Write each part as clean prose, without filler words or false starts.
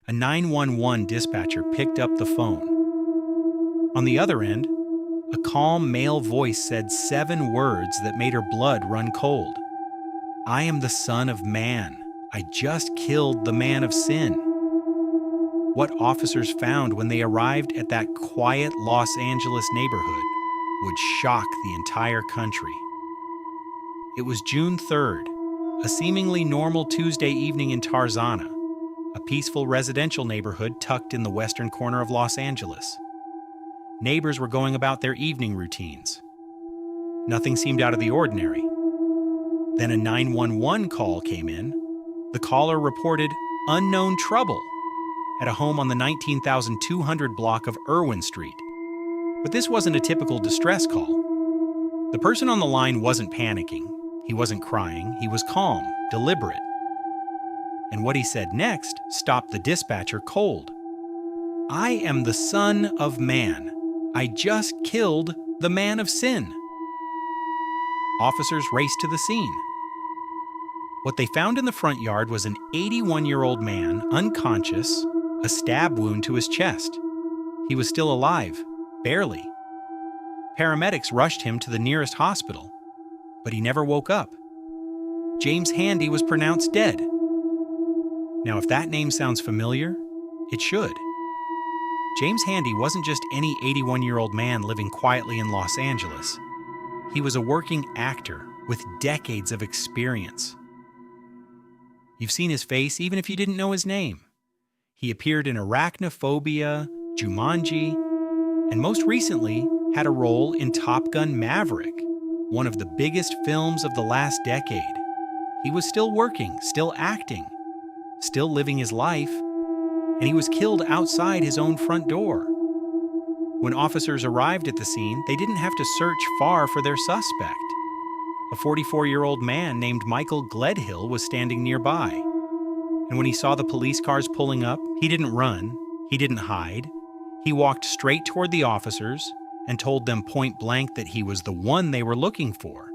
a 911 dispatcher picked up the phone. On the other end, a calm male voice said 7 words that made her blood run cold. "I am the Son of Man. I just killed the man of sin." What officers found when they arrived at that quiet Los Angeles neighborhood would shock the entire country. It was June 3rd, a seemingly normal Tuesday evening in Tarzana, a peaceful residential neighborhood tucked in the western corner of Los Angeles. Neighbors were going about their evening routines. Nothing seemed out of the ordinary. Then a 911 call came in. The caller reported unknown trouble at a home on the 19,200 block of Irwin Street. But this wasn't a typical distress call. The person on the line wasn't panicking. He wasn't crying. He was calm, deliberate. And what he said next stopped the dispatcher cold. "I am the Son of Man. I just killed the man of sin." Officers raced to the scene. What they found in the front yard was an 81-year-old man, unconscious, a stab wound to his chest. He was still alive, barely. Paramedics rushed him to the nearest hospital, but he never woke up. James Handy was pronounced dead. Now, if that name sounds familiar, it should. James Handy wasn't just any 81-year-old man living quietly in Los Angeles. He was a working actor with decades of experience. You've seen his face even if you didn't know his name. He appeared in Arachnophobia, Jumanji, and most recently had a role in Top Gun: Maverick, one of the biggest films of the last decade. He was still working, still acting, still living his life, and he was killed outside his own front door. When officers arrived at the scene, they didn't have to search far for their suspect. A 44-year-old man named Michael Gledhill was standing nearby. And when he saw the police cars pulling up, he didn't run, he didn't hide. He walked straight toward the officers and told them point blank that he was the one they were looking for.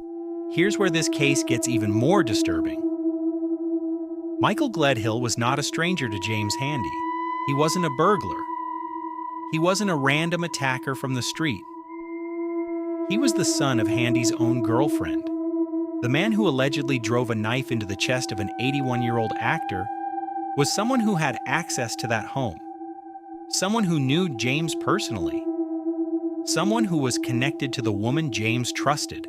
Here's where this case gets even more disturbing. Michael Gledhill was not a stranger to James Handy. He wasn't a burglar. He wasn't a random attacker from the street. He was the son of Handy's own girlfriend. The man who allegedly drove a knife into the chest of an 81-year-old actor was someone who had access to that home, someone who knew James personally, someone who was connected to the woman James trusted.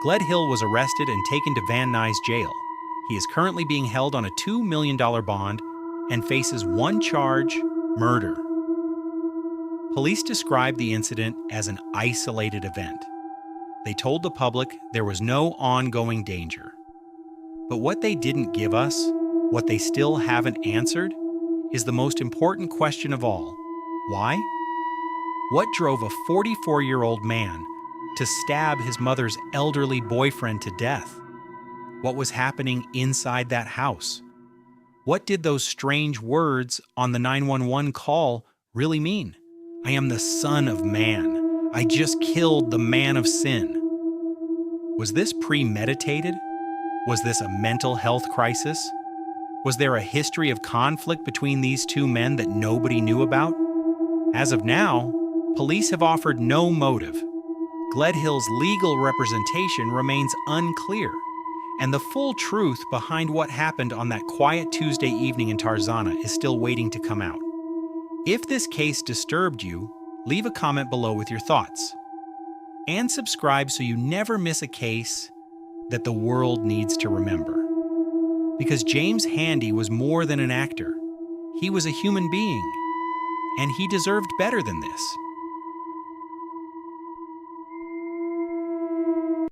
Gledhill was arrested and taken to Van Nuys Jail. He is currently being held on a $2 million bond and faces one charge: murder. Police described the incident as an isolated event. They told the public there was no ongoing danger. But what they didn't give us, what they still haven't answered, is the most important question of all. Why? What drove a 44-year-old man to stab his mother's elderly boyfriend to death? What was happening inside that house? What did those strange words on the 911 call really mean? "I am the Son of Man. I just killed the man of sin." Was this premeditated? Was this a mental health crisis? Was there a history of conflict between these two men that nobody knew about? As of now, police have offered no motive. Gledhill's legal representation remains unclear, and the full truth behind what happened on that quiet Tuesday evening in Tarzana is still waiting to come out. If this case disturbed you, leave a comment below with your thoughts. And subscribe so you never miss a case that the world needs to remember. Because James Handy was more than an actor. He was a human being, and he deserved better than this.